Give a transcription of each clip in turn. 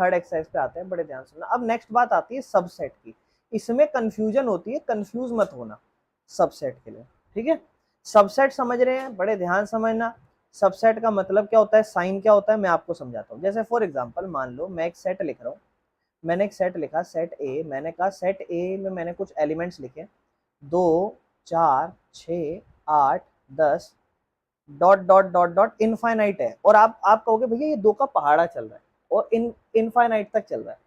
Third exercise पे आते हैं, बड़े ध्यान सुनना। अब नेक्स्ट बात आती है सबसेट की। इसमें कंफ्यूजन होती है, कंफ्यूज मत होना सबसेट के लिए, ठीक है। सबसेट समझ रहे हैं, बड़े ध्यान समझना। सबसेट का मतलब क्या होता है, साइन क्या होता है, मैं आपको समझाता हूँ। जैसे फॉर एग्जांपल मान लो मैं एक सेट लिख रहा हूँ, मैंने एक सेट लिखा सेट ए, मैंने कहा सेट ए में मैंने कुछ एलिमेंट्स लिखे 2 4 6 8 10 dot dot dot dot infinite है। और आप कहोगे भैया ये 2 का पहाड़ा चल रहा है और इनफाइनाइट तक चल रहा है।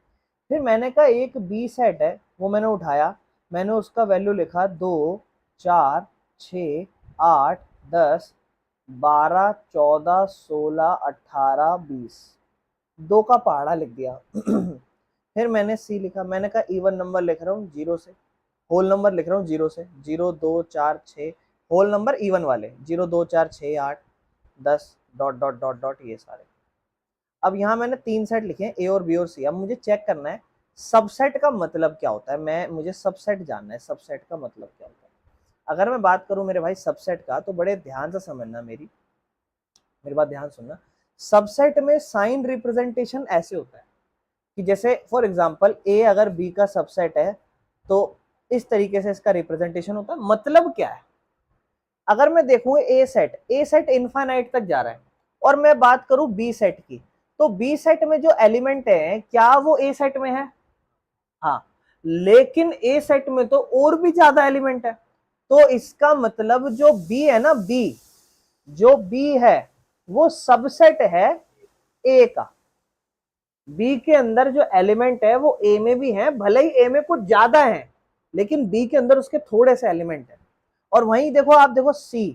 फिर मैंने कहा एक बी सेट है, वो मैंने उठाया, मैंने उसका वैल्यू लिखा 2 4 6 8 10 12 14 16 18 20, 2 का पहाड़ा लिख दिया। फिर मैंने सी लिखा, मैंने कहा इवन नंबर लिख रहा हूँ 0 से, होल नंबर लिख रहा हूँ 0 से, 0 2 4 6, होल नंबर इवन वाले 0 2 4 6 8 10 डॉट डॉट डॉट डॉट ये सारे। अब यहाँ मैंने 3 सेट लिखे हैं ए और बी और सी। अब मुझे चेक करना है सबसेट का मतलब क्या होता है, मुझे सबसेट जानना है, सबसेट का मतलब क्या होता है। अगर मैं बात करूं मेरे भाई सबसेट का, तो बड़े ध्यान से समझना, मेरी बात ध्यान सुनना। सबसेट में साइन रिप्रेजेंटेशन ऐसे होता है कि जैसे फॉर एग्जांपल ए अगर बी का सबसेट है तो इस तरीके से इसका रिप्रेजेंटेशन होता है। मतलब क्या है, अगर मैं देखूं ए सेट इनफाइनाइट तक जा रहा है और मैं बात करूं बी सेट की, तो बी सेट में जो एलिमेंट है क्या वो ए सेट में है? हाँ, लेकिन ए सेट में तो और भी ज्यादा एलिमेंट है। तो इसका मतलब जो बी है ना, जो बी है वो सबसेट है ए का। बी के अंदर जो एलिमेंट है वो ए में भी है, भले ही ए में कुछ ज्यादा है लेकिन बी के अंदर उसके थोड़े से एलिमेंट है। और वहीं देखो, आप देखो सी,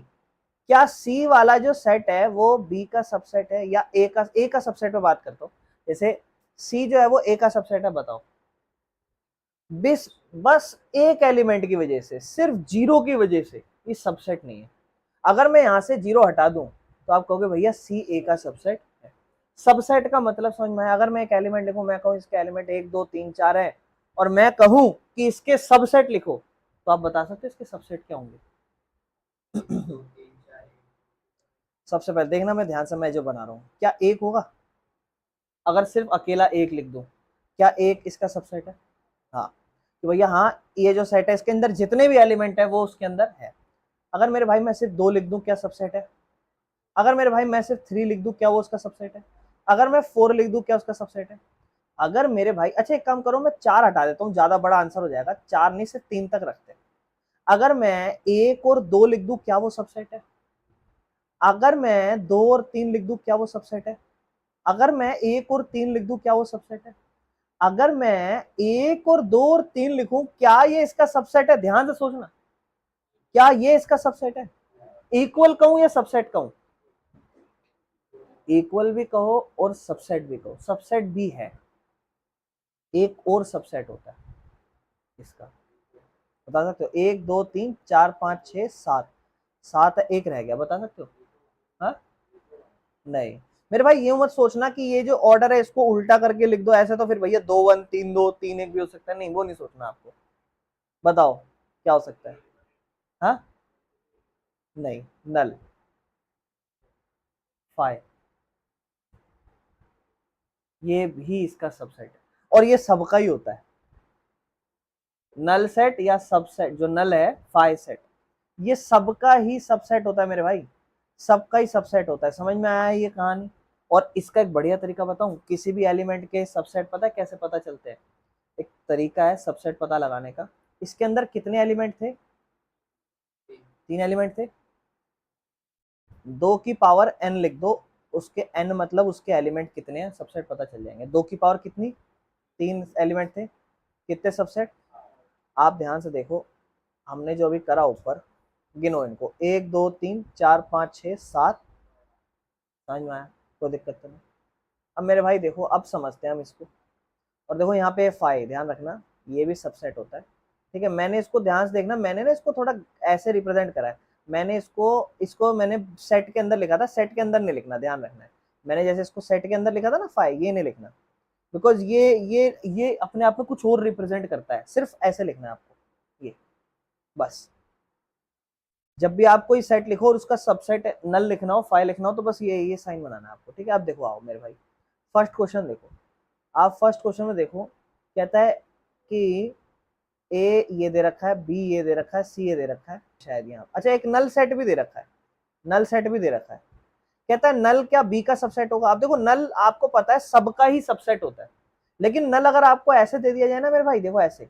क्या सी वाला जो सेट है वो बी का सबसेट है या ए का सबसेट पे बात करता हूं। जैसे सी जो है वो ए का सबसेट है, बताओ। बस एक एलिमेंट की वजह से, सिर्फ 0 की वजह से ये सबसेट नहीं है। अगर मैं यहां से 0 हटा दूं तो आप कहोगे भैया सी ए का सबसेट है। सबसेट का मतलब समझ में आया? अगर मैं एक एलिमेंट लिखूं, मैं कहूं इसके एलिमेंट 1 2 3 4 है और मैं कहूं कि इसके सबसेट लिखो, तो आप बता सकते हो इसके सबसेट क्या होंगे? सबसे पहले देखना, मैं ध्यान से मैं जो बना रहा हूं, क्या एक होगा? अगर सिर्फ अकेला एक लिख दूं, क्या एक इसका सबसेट है? हाँ, तो भैया हाँ, ये जो सेट है इसके अंदर जितने भी एलिमेंट है वो उसके अंदर है। अगर मेरे भाई मैं सिर्फ 2 लिख दूं, क्या सबसेट है? अगर मेरे भाई मैं सिर्फ 3 लिख दूं, क्या वो उसका सबसेट है? अगर मैं 4 लिख दूं, क्या उसका सबसेट है? अगर मेरे भाई, अच्छा एक काम करो, मैं 4 हटा देता हूँ, ज्यादा बड़ा आंसर हो जाएगा, 4 नहीं से 3 तक रखते हैं। अगर मैं 1 और 2 लिख दूं, क्या वो सबसेट है? अगर मैं 2 और 3 लिख दूं, क्या वो सबसेट है? अगर मैं 1 और 3 लिख दूं, क्या वो सबसेट है? अगर मैं 1 और 2 और 3 लिखूं, क्या ये इसका सबसेट है? ध्यान से सोचना, क्या ये इसका सबसेट है? इक्वल कहूं या सबसेट कहूं? इक्वल भी कहो और सबसेट भी कहो, सबसेट भी है। एक और सबसेट होता है इसका, बता सकते हो? 1 2 3 4 5 6 7, 7 एक रह गया, बता सकते हो? हाँ, नहीं मेरे भाई, ये मत सोचना कि ये जो ऑर्डर है इसको उल्टा करके लिख दो ऐसे, तो फिर भैया 2 1 3 2 3 1 भी हो सकता है। नहीं, वो नहीं सोचना आपको। बताओ क्या हो सकता है? हाँ, नहीं, नल, फाइव, ये भी इसका सबसेट है और ये सबका ही होता है। नल सेट या सबसेट, जो नल है फाइव सेट, ये सबका ही सबसेट होता है मेरे भाई, सबका ही सबसेट होता है। समझ में आया ये कहानी? और इसका एक बढ़िया तरीका बताऊं, किसी भी एलिमेंट के सबसेट पता है कैसे पता चलते हैं? एक तरीका है सबसेट पता लगाने का। इसके अंदर कितने एलिमेंट थे? 3 एलिमेंट थे। 2 की पावर n लिख दो, उसके n मतलब उसके एलिमेंट कितने हैं, सबसेट पता चल जाएंगे। 2 की पावर कितनी? 3 एलिमेंट थे, कितने सबसेट? आप ध्यान से देखो, हमने जो अभी करा ऊपर, गिनो इनको, 1 2 3 4 5 6 7। समझ में आया? कोई दिक्कत तो नहीं? अब मेरे भाई देखो, अब समझते हैं हम इसको। और देखो यहाँ पे फाइव, ध्यान रखना ये भी सबसेट होता है, ठीक है। मैंने इसको ध्यान से देखना, मैंने ना इसको थोड़ा ऐसे रिप्रेजेंट करा है। मैंने इसको इसको मैंने सेट के अंदर लिखा था, सेट के अंदर नहीं लिखना, ध्यान रखना है। मैंने जैसे इसको सेट के अंदर लिखा था ना फाइव, ये नहीं लिखना, बिकॉज ये अपने आप में कुछ और रिप्रेजेंट करता है। सिर्फ ऐसे लिखना है आपको, ये बस। जब भी आप कोई सेट लिखो और उसका सबसेट नल लिखना हो, फाइव लिखना हो, तो बस ये साइन बनाना है आपको, ठीक है। आप देखो, आओ मेरे भाई, फर्स्ट क्वेश्चन देखो। आप फर्स्ट क्वेश्चन में देखो, कहता है कि ए ये दे रखा है, बी ये दे रखा है, सी ये दे रखा है शायद यहाँ। अच्छा, एक नल सेट भी दे रखा है, नल सेट भी दे रखा है। कहता है नल क्या बी का सबसेट होगा? आप देखो नल आपको पता है सबका ही सबसेट होता है, लेकिन नल अगर आपको ऐसे दे दिया जाए ना मेरे भाई, देखो ऐसे,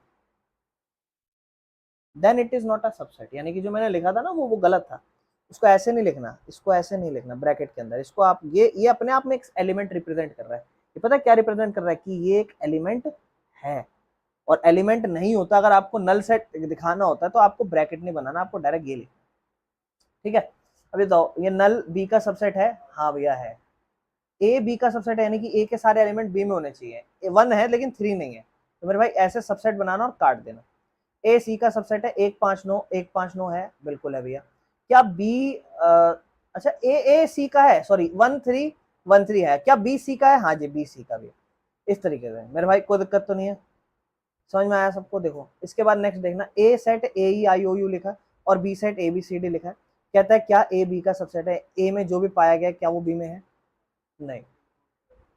then it is not a subset. यानी कि जो मैंने लिखा था ना वो गलत था। इसको ऐसे नहीं लिखना, इसको ऐसे नहीं लिखना ब्रैकेट के अंदर। इसको आप ये अपने आप में एक एलिमेंट रिप्रेजेंट कर रहा है। ये पता है क्या रिप्रेजेंट कर रहा है? कि ये एक एलिमेंट है। और एलिमेंट नहीं होता, अगर आपको नल सेट दिखाना होता है तो आपको ब्रैकेट नहीं बनाना, आपको डायरेक्ट ये लिखना। ठीक है, अभी बताओ ये नल बी का सबसेट है? हाँ भैया है। ए बी का सबसेट है, यानी कि ए के सारे एलिमेंट बी में होने चाहिए। ए 1 है लेकिन 3 नहीं है, तो मेरे भाई ऐसे सबसेट बनाना और काट देना। ए सी का सबसेट है, 1 5 9, 1 5 9 है, बिल्कुल है भैया। क्या बी अच्छा ए सी का है, सॉरी 1 3 1 3 है, क्या बी सी का है? हाँ जी बी सी का भी। इस तरीके से मेरे भाई कोई दिक्कत तो नहीं है, समझ में आया सबको? देखो इसके बाद नेक्स्ट देखना, ए सेट ए ई आई ओ यू लिखा और B set A B C D लिखा है। कहता है क्या ए बी का सबसेट है? ए में जो भी पाया गया क्या वो बी में है? नहीं।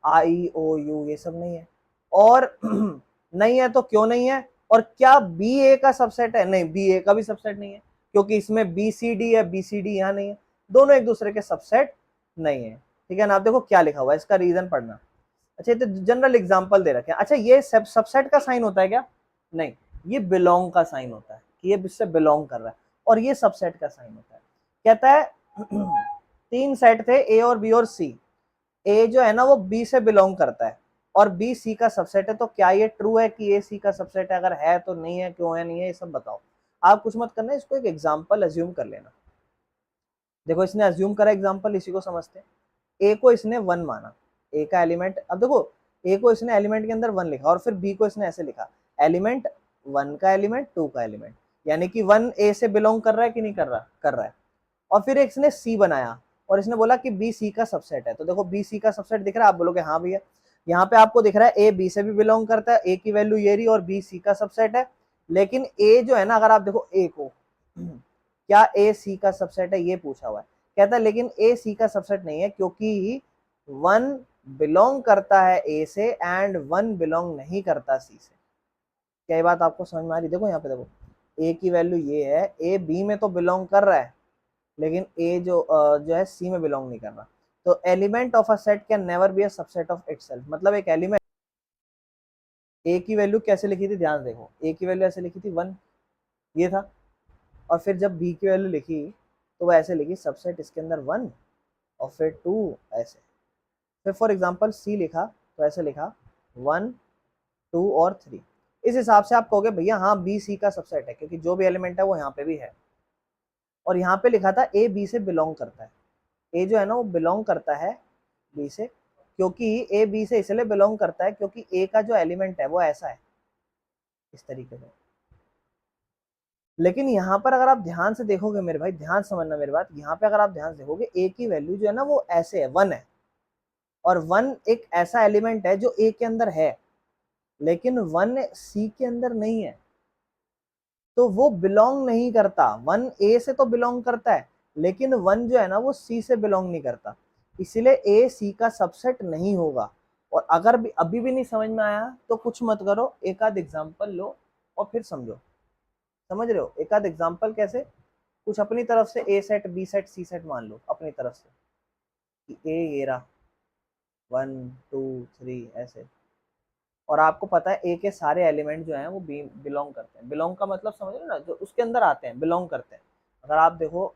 आई ओ यू ये सब नहीं है, और नहीं है तो क्यों नहीं है? और क्या बी ए का सबसेट है? नहीं, बी ए का भी सबसेट नहीं है, क्योंकि इसमें बी सी डी है, बी सी डी यहाँ नहीं है, दोनों एक दूसरे के सबसेट नहीं है। ठीक है ना? आप देखो क्या लिखा हुआ है, इसका रीजन पढ़ना। अच्छा ये तो जनरल एग्जांपल दे रखे हैं। अच्छा ये सबसेट का साइन होता है क्या? नहीं, ये बिलोंग का साइन होता है, कि ये इससे बिलोंग कर रहा है, और ये सबसेट का साइन होता है। कहता है 3 सेट थे ए और बी और सी। ए जो है ना वो बी से बिलोंग करता है और बी सी का सबसेट है, तो क्या ये ट्रू है कि ए सी का सबसेट है? अगर है तो नहीं है, क्यों है, नहीं है, ये सब बताओ। आप कुछ मत करना, इसको एक एग्जांपल अज्यूम कर लेना। देखो इसने अज्यूम करा एग्जांपल, इसी को समझते हैं। ए को इसने 1 माना, ए का एलिमेंट, अब देखो ए को इसने एलिमेंट के अंदर 1 लिखा और फिर बी को इसने ऐसे लिखा, एलिमेंट 1 का एलिमेंट 2 का एलिमेंट, यानी कि 1 ए से बिलोंग कर रहा है कि नहीं कर रहा? कर रहा है। और फिर इसने सी बनाया और इसने बोला कि बी सी का सबसेट है, तो देखो बी सी का सबसेट दिख रहा है? आप बोलोगे हाँ भैया। यहाँ पे आपको दिख रहा है ए बी से भी बिलोंग करता है, ए की वैल्यू ये रही और बी सी का सबसेट है। लेकिन ए जो है ना, अगर आप देखो ए को, क्या ए सी का सबसेट है ये पूछा हुआ है। कहता है लेकिन ए सी का सबसेट नहीं है, क्योंकि 1 बिलोंग करता है ए से एंड 1 बिलोंग नहीं करता सी से। क्या ये बात आपको समझ में आ रही? देखो यहाँ पे देखो, ए की वैल्यू ये है, ए बी में तो बिलोंग कर रहा है, लेकिन ए जो है सी में बिलोंग नहीं कर रहा। तो element of a set can never be a subset of itself. मतलब एक एलिमेंट, ए की वैल्यू कैसे लिखी थी, ध्यान देखो, ए की वैल्यू ऐसे लिखी थी 1, ये था। और फिर जब बी की वैल्यू लिखी तो वो ऐसे लिखी, सबसेट इसके अंदर 1 और फिर 2 ऐसे। फिर फॉर एग्जांपल सी लिखा तो ऐसे लिखा 1 2 और 3। इस हिसाब से आप कहोगे भैया हाँ बी सी का सबसेट है, क्योंकि जो भी एलिमेंट है वो यहाँ पे भी है। और यहाँ पे लिखा था ए बी से बिलोंग करता है, ए जो है ना वो बिलोंग करता है बी से, क्योंकि ए बी से इसलिए बिलोंग करता है क्योंकि ए का जो एलिमेंट है वो ऐसा है, इस तरीके से। लेकिन यहाँ पर अगर आप ध्यान से देखोगे मेरे भाई, ध्यान समझना मेरी बात, यहाँ पे अगर आप ध्यान से देखोगे ए की वैल्यू जो है ना वो ऐसे है, 1 है। और 1 एक ऐसा एलिमेंट है जो ए के अंदर है, लेकिन 1 सी के अंदर नहीं है, तो वो बिलोंग नहीं करता। 1 ए से तो बिलोंग करता है, लेकिन 1 जो है ना वो सी से बिलोंग नहीं करता, इसलिए ए सी का सबसेट नहीं होगा। और अगर भी अभी भी नहीं समझ में आया तो कुछ मत करो, एक आध एग्जांपल लो और फिर समझो। समझ रहे हो? एक आध एग्जांपल कैसे? कुछ अपनी तरफ से ए सेट बी सेट सी सेट मान लो अपनी तरफ से, कि ए ये रहा 1 2 3 ऐसे, और आपको पता है ए के सारे एलिमेंट जो हैं वो बी बिलोंग करते हैं। बिलोंग का मतलब समझ रहे हो ना, जो उसके अंदर आते हैं बिलोंग करते हैं। अगर आप देखो,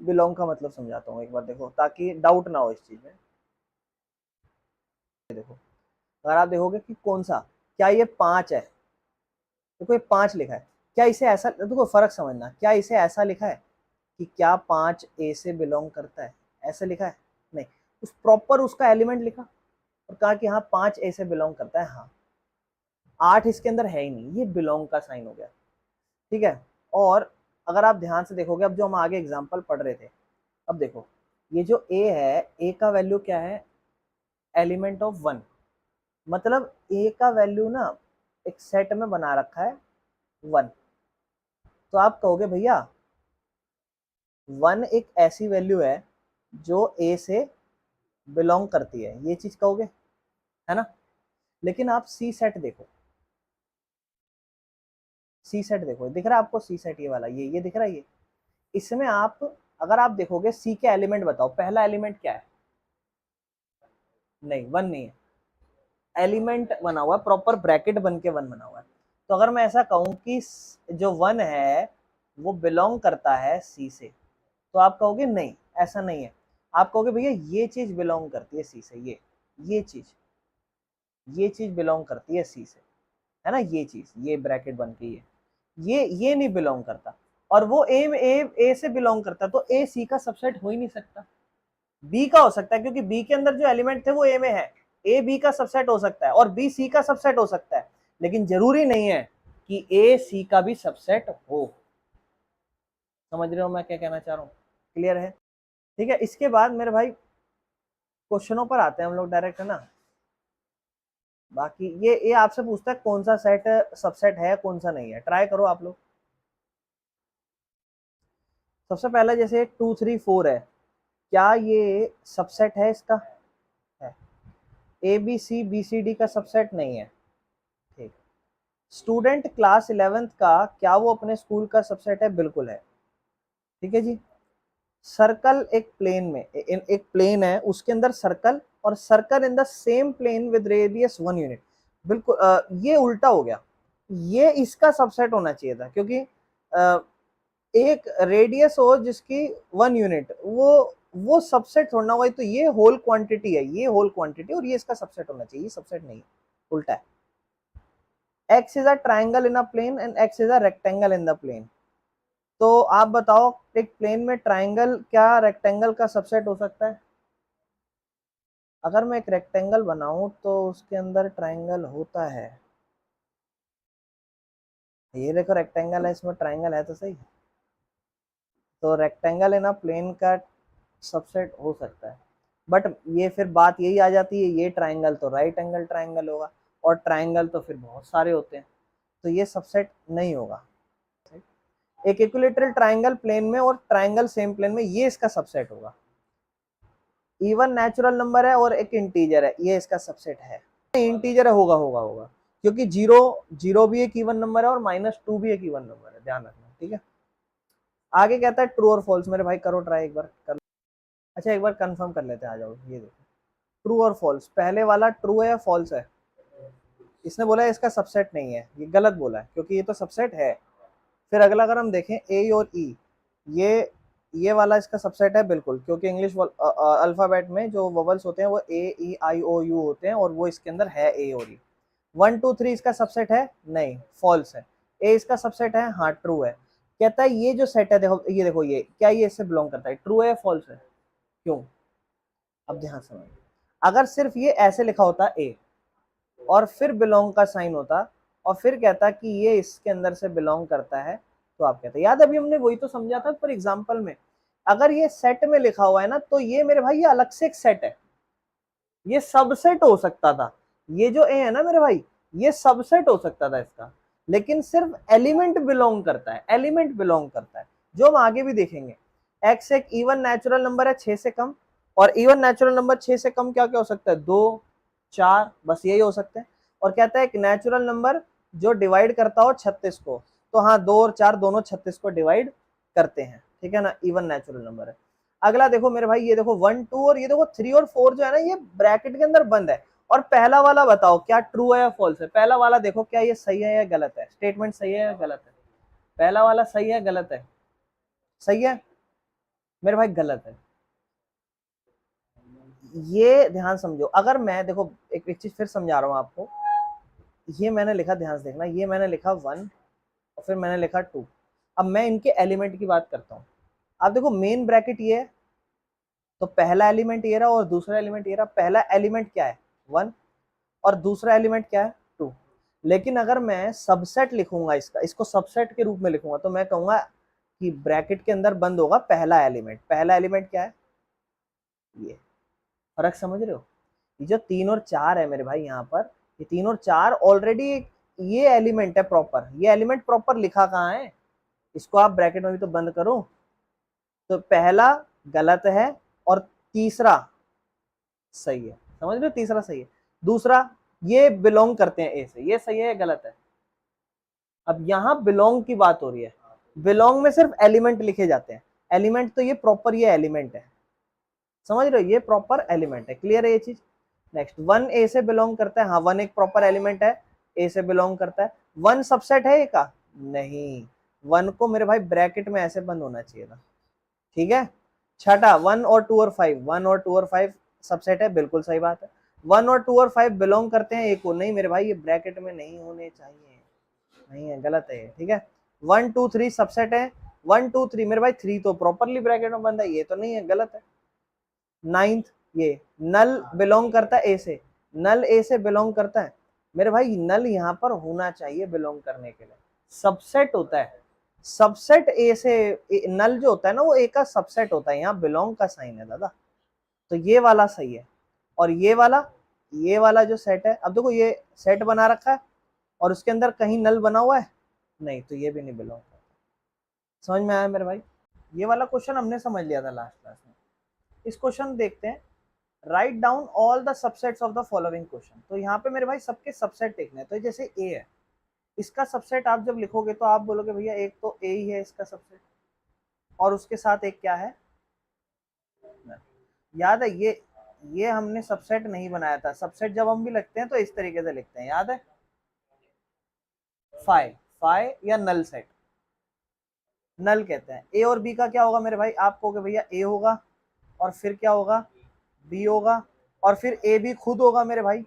बिलोंग का मतलब समझाता हूँ एक बार, देखो ताकि डाउट ना हो इस चीज में। देखो अगर आप देखोगे कि कौन सा, क्या ये 5 है, देखो ये 5 लिखा है, क्या इसे ऐसा, देखो फर्क समझना, क्या इसे ऐसा लिखा है कि क्या 5 ए से बिलोंग करता है, ऐसे लिखा है? नहीं, उस प्रॉपर उसका एलिमेंट लिखा और कहा कि हाँ 5 ए से बिलोंग करता है। हाँ 8 इसके अंदर है ही नहीं, ये बिलोंग का साइन हो गया। ठीक है। और अगर आप ध्यान से देखोगे, अब जो हम आगे एग्जाम्पल पढ़ रहे थे, अब देखो ये जो ए है, ए का वैल्यू क्या है? Element of 1। मतलब ए का वैल्यू ना एक सेट में बना रखा है 1। तो आप कहोगे भैया 1 एक ऐसी वैल्यू है जो ए से बिलोंग करती है, ये चीज कहोगे? है ना। लेकिन आप सी सेट देखो, सी सेट देखो, दिख रहा है आपको सी सेट, ये वाला, ये दिख रहा है ये। इसमें आप अगर आप देखोगे सी के एलिमेंट बताओ, पहला एलिमेंट क्या है? नहीं, वन नहीं है, एलिमेंट बना हुआ है प्रॉपर, ब्रैकेट बन के वन बना हुआ है। तो अगर मैं ऐसा कहूं कि जो वन है वो बिलोंग करता है सी से, तो आप कहोगे नहीं, ऐसा नहीं है। आप कहोगे भैया ये चीज बिलोंग करती है सी से, ये चीज बिलोंग करती है सी से, है ना, ये चीज, ये ब्रैकेट बन के ये नहीं बिलोंग करता। और वो ए से बिलोंग करता, तो ए सी का सबसेट हो ही नहीं सकता। बी का हो सकता है, क्योंकि बी के अंदर जो एलिमेंट थे वो ए में है। ए बी का सबसेट हो सकता है और बी सी का सबसेट हो सकता है, लेकिन जरूरी नहीं है कि ए सी का भी सबसेट हो। समझ रहे हो मैं क्या कहना चाह रहा हूँ? क्लियर है? ठीक है, इसके बाद मेरे भाई क्वेश्चनों पर आते हैं हम लोग डायरेक्ट, है ना। बाकी ये आपसे पूछता है कौन सा सेट सबसेट है, कौन सा नहीं है, ट्राई करो आप लोग। सबसे पहला जैसे 2 3 4 है, क्या ये सबसेट है इसका? है। ए बी सी डी का सबसेट नहीं है। ठीक। स्टूडेंट क्लास 11th का, क्या वो अपने स्कूल का सबसेट है? बिल्कुल है। ठीक है जी। सर्कल एक प्लेन में, एक प्लेन है उसके अंदर सर्कल, और circle in the same plane with radius 1 unit. बिल्कुल ये उल्टा हो गया, ये इसका सबसेट होना चाहिए था, क्योंकि एक रेडियस हो जिसकी 1 यूनिट, वो सबसेट थोड़ा हुआ, तो ये होल क्वांटिटी है, ये होल क्वांटिटी, और ये इसका सबसेट होना चाहिए, ये सबसेट नहीं है, उल्टा है। x is a triangle in a plane and x is a rectangle in the plane. तो आप बताओ, एक प्लेन में ट्राइंगल क्या रेक्टेंगल का सबसेट हो सकता है? अगर मैं एक रेक्टेंगल बनाऊं तो उसके अंदर ट्राइंगल होता है, ये देखो रेक्टेंगल है, इसमें ट्राइंगल है तो सही। तो रेक्टेंगल इन अ प्लेन का सबसेट हो सकता है, बट ये फिर बात यही आ जाती है, ये ट्राइंगल तो राइट एंगल ट्राइंगल होगा, और ट्राइंगल तो फिर बहुत सारे होते हैं, तो ये सबसेट नहीं होगा। एक इक्विलेटरल ट्राइंगल प्लेन में और ट्राइंगल सेम प्लेन में, ये इसका सबसेट होगा। इवन नेचुरल नंबर है और एक इंटीजर है, ये इसका सबसेट है। इंटीजर है, होगा होगा होगा, क्योंकि जीरो जीरो भी एक इवन नंबर है और -2 भी एक इवन नंबर है, ध्यान रखना। ठीक है, आगे कहता है ट्रू और फॉल्स। मेरे भाई करो ट्राई एक बार कर। अच्छा एक बार कंफर्म कर लेते हैं, आ जाओ, ये देखो ट्रू और फॉल्स, पहले वाला ट्रू है या फॉल्स है? इसने बोला है इसका सबसेट नहीं है, ये गलत बोला है, क्योंकि ये तो सबसेट है। फिर अगला अगर हम देखें ए और ई, ये वाला इसका सबसेट है बिल्कुल, क्योंकि इंग्लिश अल्फाबेट में जो वोवल्स होते हैं वो ए ई आई ओ यू होते हैं, और वो इसके अंदर है ए और ई। 1 2 3 इसका सबसेट है? नहीं, फॉल्स है। ए इसका सबसेट है? हाँ ट्रू है। कहता है ये जो सेट है, देखो ये, देखो ये क्या, ये इससे बिलोंग करता है, ट्रू है या फॉल्स है? क्यों? अब ध्यान समझ, अगर सिर्फ ये ऐसे लिखा होता ए और फिर बिलोंग का साइन होता, और फिर कहता कि ये इसके अंदर से बिलोंग करता है, तो आप कहते, याद अभी हमने वही तो समझा था पर एग्जांपल में, अगर ये सेट में लिखा हुआ है ना, तो ये मेरे भाई ये अलग से एक सेट है, ये सबसेट हो सकता था। ये जो ए है ना मेरे भाई, ये सबसेट हो सकता था इसका, लेकिन सिर्फ एलिमेंट बिलोंग करता है, एलिमेंट बिलोंग करता है, जो हम आगे भी देखेंगे। एक्स एक इवन नेचुरल नंबर है 6 से कम, और इवन नेचुरल नंबर 6 से कम क्या क्या हो सकता है? 2 4, बस यही हो सकते हैं। और कहता है एक नेचुरल नंबर जो डिवाइड करता हो 36 को, तो हाँ 2 और 4 दोनों 36 को डिवाइड करते हैं, ठीक है ना, इवन नेचुरल नंबर है। अगला देखो मेरे भाई, ये देखो 1 2 और ये देखो 3 और 4 जो है ना, ये ब्रैकेट के अंदर बंद है। और पहला वाला बताओ क्या ट्रू है या फॉल्स है? पहला वाला देखो क्या ये सही है या गलत है, स्टेटमेंट सही है या गलत है? पहला वाला सही है गलत है? सही है मेरे भाई, गलत है। ये ध्यान समझो, अगर मैं देखो एक चीज फिर समझा रहा हूं आपको, ये मैंने लिखा, ध्यान से देखना, ये मैंने लिखा 1 और फिर मैंने लिखा 2। अब मैं इनके एलिमेंट की बात करता हूँ। आप देखो मेन ब्रैकेट ये है, तो पहला एलिमेंट ये रहा और दूसरा एलिमेंट ये रहा। पहला एलिमेंट क्या है? 1, और दूसरा एलिमेंट क्या है? 2। लेकिन अगर मैं सबसेट लिखूंगा, इसको सबसेट के रूप में लिखूंगा, तो मैं कहूंगा कि ब्रैकेट के अंदर बंद होगा पहला एलिमेंट। पहला एलिमेंट क्या है? ये फर्क समझ रहे हो? ये जो 3 और 4 है मेरे भाई, यहाँ पर ये 3 और 4 ऑलरेडी ये एलिमेंट है प्रॉपर, ये एलिमेंट प्रॉपर लिखा कहाँ है? इसको आप ब्रैकेट में भी तो बंद करो। तो पहला गलत है और तीसरा सही है, समझ रहे हो, तीसरा सही है। दूसरा ये बिलोंग करते हैं ए से, ये सही है या गलत है? अब यहाँ बिलोंग की बात हो रही है, बिलोंग में सिर्फ एलिमेंट लिखे जाते हैं, एलिमेंट तो ये प्रॉपर ये एलिमेंट है, समझ रहे हो, ये प्रॉपर एलिमेंट है, क्लियर है ये चीज। नेक्स्ट, वन ए से बिलोंग करता है, हाँ वन एक प्रॉपर एलिमेंट है, ए से बिलोंग करता है। वन सबसेट है ए का? नहीं, वन को मेरे भाई ब्रैकेट में ऐसे बंद होना चाहिए था, ठीक है। छठा, वन और टू और फाइव, वन और टू और फाइव सबसेट है, बिल्कुल सही बात है। वन और टू और फाइव बिलोंग करते हैं ए को, नहीं मेरे भाई ये ब्रैकेट में नहीं होने चाहिए, नहीं है, गलत है ये, ठीक है। वन टू थ्री सबसेट है, वन टू थ्री मेरे भाई थ्री तो प्रॉपरली ब्रैकेट में बंद है, ये तो नहीं है, गलत है। नाइन्थ, ये नल बिलोंग करता है ए से, नल ए से बिलोंग करता है, मेरे भाई नल यहाँ पर होना चाहिए बिलोंग करने के लिए, सबसेट होता है, सबसेट ए से, नल जो होता है ना वो ए का सबसेट होता है, यहाँ बिलोंग का साइन है दादा, तो ये वाला सही है। और ये वाला जो सेट है, अब देखो ये सेट बना रखा है और उसके अंदर कहीं नल बना हुआ है, नहीं, तो ये भी नहीं बिलोंग करता। समझ में आया मेरे भाई? ये वाला क्वेश्चन हमने समझ लिया था लास्ट क्लास में। इस क्वेश्चन देखते हैं, write down all the subsets of the following question. तो यहाँ पे मेरे भाई सबके सबसेट देखने हैं, तो जैसे ए है, इसका सबसेट आप जब लिखोगे तो आप बोलोगे भैया एक तो ए ही है इसका सबसेट, और उसके साथ एक क्या है, याद है ये हमने सबसेट नहीं बनाया था, सबसेट जब हम भी लिखते हैं तो इस तरीके से लिखते हैं, याद है, फाई या नल सेट, नल कहते हैं। ए और बी का क्या होगा मेरे भाई, आप कहोगे भैया ए होगा और फिर क्या होगा, बी होगा, और फिर ए भी खुद होगा मेरे भाई,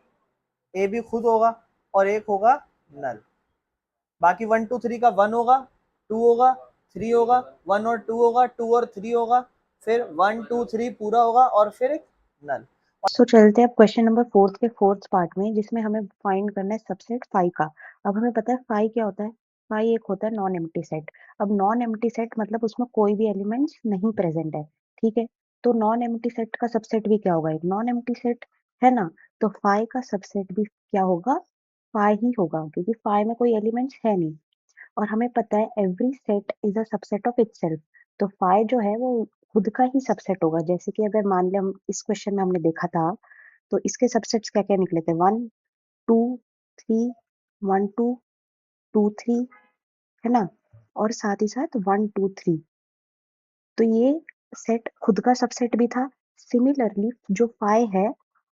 ए भी खुद होगा, और एक होगा नल। बाकी वन टू थ्री का वन होगा, टू होगा, थ्री होगा, वन और टू होगा, टू और थ्री होगा, फिर वन टू थ्री पूरा होगा, और फिर एक नल। सो चलते हैं अब क्वेश्चन नंबर फोर्थ के फोर्थ पार्ट में, जिसमें हमें फाइंड करना है सबसेट फाई का। अब हमें पता है फाई क्या होता है, फाई एक होता है नॉन एम्प्टी सेट। अब नॉन एम्प्टी सेट मतलब उसमें कोई भी एलिमेंट्स नहीं प्रेजेंट है, ठीक है। तो नॉन एम्प्टी सेट का सबसेट भी क्या होगा, एक नॉन एम्प्टी सेट है ना, तो फाई का सबसेट भी क्या होगा, फाई ही होगा, क्योंकि फाई में कोई एलिमेंट्स है नहीं। और हमें पता है every set is a subset of itself, तो फाई जो है वो खुद का ही सबसेट होगा। जैसे कि अगर मान लिया हम इस क्वेश्चन में हमने देखा था, तो इसके सबसेट्स क्या क्या निकले थे, one two three, one two two three, है ना, और साथ ही साथ वन टू थ्री, तो ये सेट खुद का सबसेट भी था। सिमिलरली जो फाई है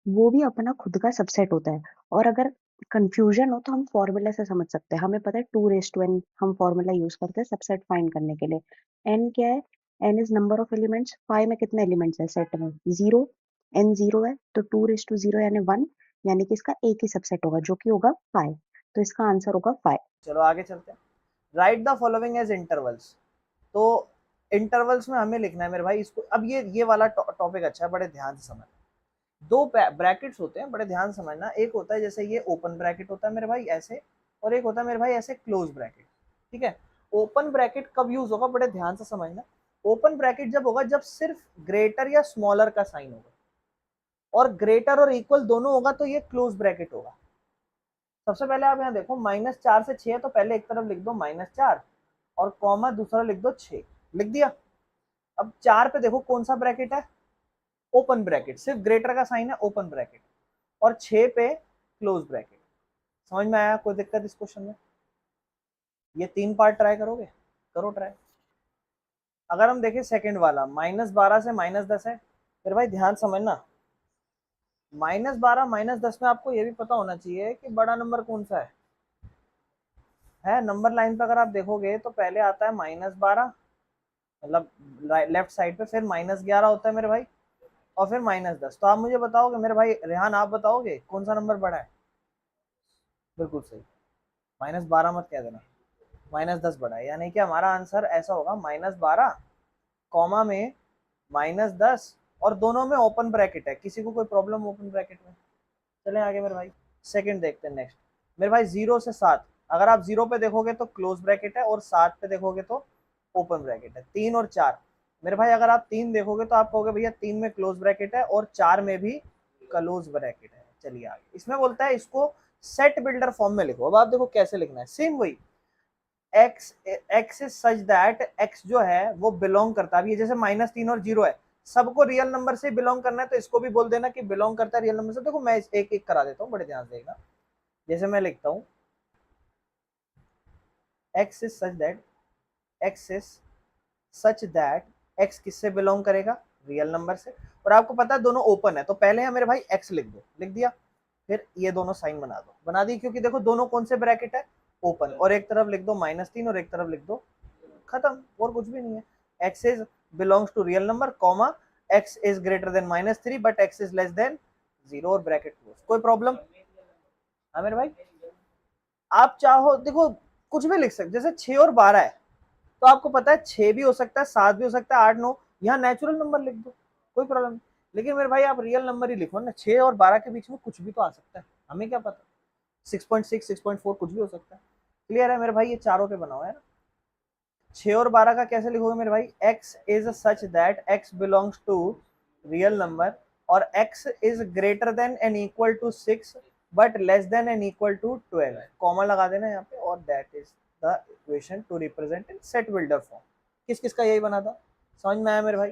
वो भी अपना खुद का सबसेट होता है। और अगर कंफ्यूजन हो तो हम फॉर्मूला से समझ सकते हैं, हमें पता है 2n हम फॉर्मूला यूज करते हैं सबसेट फाइंड करने के लिए। n क्या है, n is number of elements, phi में कितने एलिमेंट्स है सेट में, जीरो, n जीरो है, तो 2 यानी 1, यानी कि इसका एक ही सबसेट होगा जो कि होगा फाई, तो इसका आंसर होगा फाई। चलो आगे चलते हैं, write the following as intervals. तो इंटरवल्स में हमें लिखना है मेरे भाई इसको। अब ये वाला टॉपिक अच्छा है, बड़े ध्यान से समझ, दो ब्रैकेट्स होते हैं, बड़े ध्यान समझना। एक होता है जैसे ये ओपन ब्रैकेट होता है मेरे भाई ऐसे, और एक होता है मेरे भाई ऐसे क्लोज ब्रैकेट, ठीक है। ओपन ब्रैकेट कब यूज होगा, बड़े ध्यान से समझना। ओपन ब्रैकेट जब होगा जब सिर्फ ग्रेटर या स्मॉलर का साइन होगा, और ग्रेटर और इक्वल दोनों होगा तो ये क्लोज ब्रैकेट होगा। सबसे पहले आप यहाँ देखो, -4 से 6, तो पहले एक तरफ लिख दो -4 और कॉमा दूसरा लिख दो 6, लिख दिया। अब 4 पे देखो कौन सा ब्रैकेट है, ओपन ब्रैकेट, सिर्फ ग्रेटर का साइन है, ओपन ब्रैकेट, और 6 पे क्लोज ब्रैकेट। समझ में आया, कोई दिक्कत इस क्वेश्चन में? ये 3 पार्ट ट्राई करोगे, करो ट्राई। अगर हम देखें सेकंड वाला, -12 से -10 है, फिर भाई ध्यान समझना, -12 -10 में आपको ये भी पता होना चाहिए कि बड़ा नंबर कौन सा है। नंबर लाइन पे अगर आप देखोगे तो पहले आता है -12, मतलब लेफ्ट साइड पे, फिर -11 होता है मेरे भाई, और फिर -10। तो आप मुझे बताओगे मेरे भाई, रेहान आप बताओगे कौन सा नंबर बड़ा है? बिल्कुल सही, -12 मत कह देना, -10 बड़ा है, यानी कि हमारा आंसर ऐसा होगा -12 कॉमा में -10, और दोनों में ओपन ब्रैकेट है। किसी को कोई प्रॉब्लम ओपन ब्रैकेट में? चलें आगे मेरे भाई, सेकंड देखते हैं। नेक्स्ट मेरे भाई 0 से 7, अगर आप 0 पे देखोगे तो क्लोज ब्रैकेट है, और 7 पे देखोगे तो ओपन ब्रैकेट है। 3 और 4 मेरे भाई, अगर आप 3 देखोगे तो आप कहोगे भैया 3 में क्लोज ब्रैकेट है और 4 में भी क्लोज ब्रैकेट है। चलिए आगे, इसमें बोलता है इसको सेट बिल्डर फॉर्म में लिखो। अब आप देखो कैसे लिखना है, सेम वही, x is such that x जो है वो बिलोंग करता है। अब ये जैसे -3 और 0 है, सबको रियल नंबर से बिलोंग करना है, तो इसको भी बोल देना कि बिलोंग करता है रियल नंबर से। देखो मैं एक एक करा देता हूँ, बड़े ध्यान से देखना। जैसे मैं लिखता हूँ x is such that, x is such that x किससे बिलोंग करेगा, रियल नंबर से। और आपको पता है दोनों ओपन है, तो पहले है मेरे भाई x लिख दो, लिख दिया, फिर ये दोनों साइन बना दो, बना दी, क्योंकि देखो दोनों कौन से ब्रैकेट है, ओपन। और एक तरफ लिख दो -3 और एक तरफ लिख दो, खत्म, और कुछ भी नहीं है। x is belongs to real number, comma x is greater than -3 but x is less than 0 और ब्रैकेट क्लोज। कोई प्रॉब्लम? हाँ मेरे भाई, आप चाहो देखो कुछ भी लिख सकते, जैसे 6 और 12 है, तो आपको पता है 6 भी हो सकता है, 7 भी हो सकता है, 8 9, यहाँ नेचुरल नंबर लिख दो, कोई प्रॉब्लम नहीं। लेकिन मेरे भाई आप रियल नंबर ही लिखो ना, 6 और 12 के बीच में कुछ भी तो आ सकता है, हमें क्या पता, 6.6 6.4 कुछ भी हो सकता है। क्लियर है मेरे भाई, ये चारों पे बनाओ है ना। 6 और 12 का कैसे लिखोगे मेरे भाई, x is such that x belongs to real number और x is greater than and equal to 6 but less than and equal to 12, comma लगा देना यहाँ पे, और that is the equation to represent in set builder form. किस किस का यही बना था, समझ में आया मेरे भाई?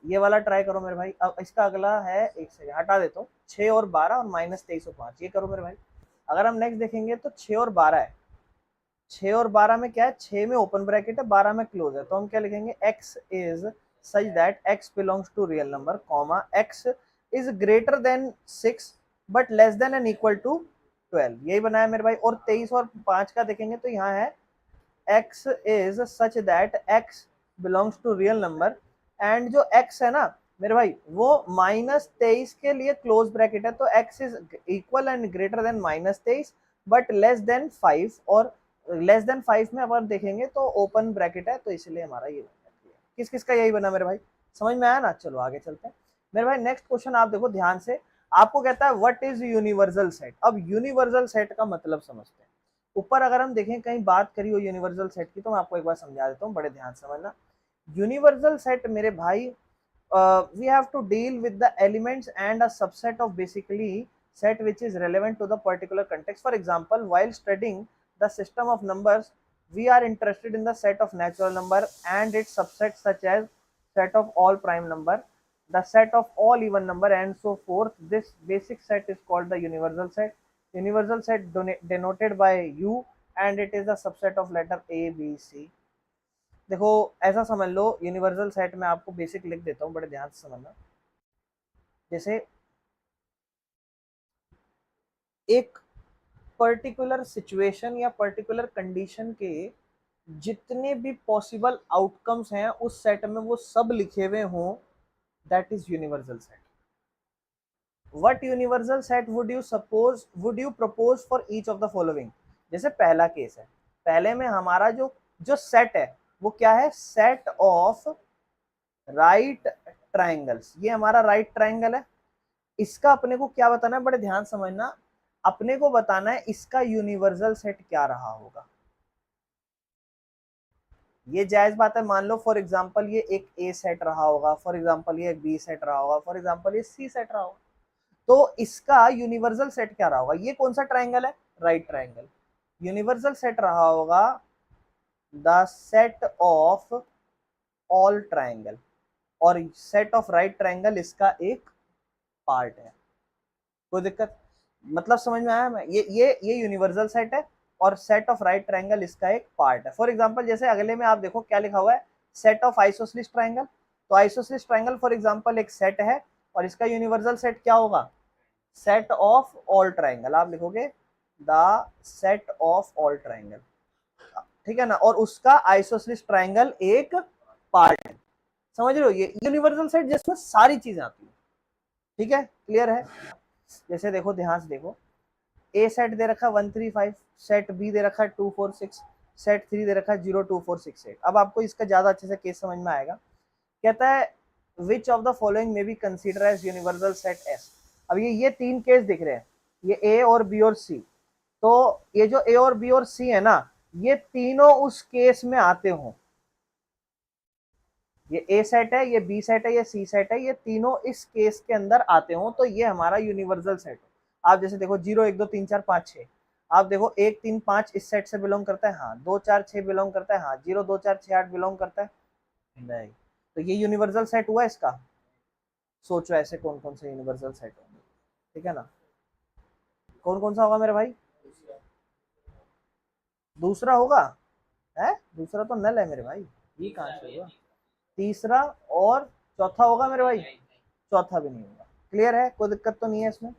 ये वाला ट्राई करो मेरे भाई। अब इसका अगला है, एक सेकंड हटा देता हूँ, 6 और 12 और -23 और 5, ये करो मेरे भाई। अगर हम नेक्स्ट देखेंगे तो 6 और 12 है, 6 और 12 में क्या है, 6 में ओपन ब्रैकेट है, 12 में क्लोज है, तो हम क्या लिखेंगे, x is such that x belongs to real number, comma x is greater than 6 but less than and equal to 12, यही बनाया मेरे भाई। और 23 और 5 का देखेंगे तो यहाँ है x is such that x belongs to real number, and जो x है ना मेरे भाई वो -23 के लिए क्लोज ब्रैकेट है, तो x is equal and greater than -23 but less then 5, और लेस देन 5 में अगर देखेंगे तो ओपन ब्रैकेट है, तो इसलिए हमारा ये बना। किस किस का यही बना मेरे भाई, समझ में आया ना? चलो आगे चलते हैं मेरे भाई। नेक्स्ट क्वेश्चन आप देखो ध्यान से, आपको कहता है व्हाट इज यूनिवर्सल सेट। अब यूनिवर्सल सेट का मतलब समझते हैं। ऊपर अगर हम देखें कहीं बात करी हो यूनिवर्सल सेट की, तो मैं आपको एक बार समझा देता हूँ, बड़े ध्यान से समझना। यूनिवर्सल सेट मेरे भाई, we have to deal with the elements and a subset of basically set which is relevant to the particular context. For example, while studying the system of numbers, we are interested in the set of natural number and its subsets such as set of all prime number, the set of all even number and so forth. This basic set is called the universal set. Universal set denoted by U, and it is a subset of letter A, B, C. देखो ऐसा समझ लो, universal set में आपको basic लिख देता हूँ, बड़े ध्यान से समझना। जैसे एक पर्टिकुलर सिचुएशन या पर्टिकुलर कंडीशन के जितने भी पॉसिबल आउटकम्स हैं उस सेट में वो सब लिखे हुए हों, that is universal set. What universal set would you propose for each of the following. जैसे पहला केस है, पहले में हमारा जो जो सेट है वो क्या है, सेट ऑफ राइट ट्राइंगल्स। ये हमारा राइट ट्राइंगल है, इसका अपने को क्या बताना है, बड़े ध्यान समझना, अपने को बताना है इसका यूनिवर्सल सेट क्या रहा होगा। ये जायज बात है, मान लो फॉर एग्जांपल ये एक ए सेट रहा होगा, फॉर एग्जांपल ये एक बी सेट रहा होगा, फॉर एग्जांपल ये सी सेट रहा होगा, तो इसका यूनिवर्सल सेट क्या रहा होगा। ये कौन सा ट्राइंगल है, राइट ट्राइंगल। यूनिवर्सल सेट रहा होगा the set of all triangle, और सेट ऑफ राइट ट्राइंगल इसका एक पार्ट है। कोई दिक्कत, मतलब समझ में आया? मैं ये यूनिवर्सल सेट है और सेट ऑफ राइट ट्राइंगल इसका एक पार्ट है। फॉर एग्जांपल जैसे अगले में आप देखो क्या लिखा हुआ है, सेट ऑफ आइसोसेलेस ट्राइंगल। तो आइसोसेलेस ट्राइंगल फॉर एग्जांपल एक सेट है और इसका यूनिवर्सल सेट क्या होगा, सेट ऑफ ऑल ट्राइंगल। आप लिखोगे the set of all triangle, ठीक है ना, और उसका आइसोसेलेस ट्राइंगल एक पार्ट है। समझ रहे हो, ये यूनिवर्सल सेट जिसमें सारी चीजें आती है। ठीक है, क्लियर है? जैसे देखो ध्यान से देखो, ए सेट दे रखा है 135, सेट बी दे रखा है 246, सेट 3 दे रखा है 02468। अब आपको इसका ज्यादा अच्छे से केस समझ में आएगा। कहता है which of the following may be consider as universal set S. अब ये 3 केस दिख रहे हैं, ये ए और बी और सी। तो ये जो ए और बी और सी है ना, ये तीनों उस केस में आते हों। ये ए सेट है, ये बी सेट है, ये सी सेट है, ये तीनों इस केस के अंदर आते हो, तो ये हमारा यूनिवर्सल सेट है। आप जैसे देखो 0 1 2 3 4 5 6, आप देखो 1 3 5 इस सेट से बिलोंग करता है, हाँ। 2 4 6 बिलोंग करता है, हाँ। 0 2 4 6 8 बिलोंग करता है, नहीं। तो ये यूनिवर्सल सेट हुआ इसका। सोचो ऐसे कौन कौन से यूनिवर्सल सेट होंगे, ठीक है ना। कौन कौन सा होगा मेरे भाई? दूसरा होगा, है दूसरा तो नल है मेरे भाई, ये कहाँ से होगा? तीसरा और चौथा होगा मेरे भाई? चौथा भी नहीं होगा। क्लियर है, कोई दिक्कत तो नहीं है इसमें?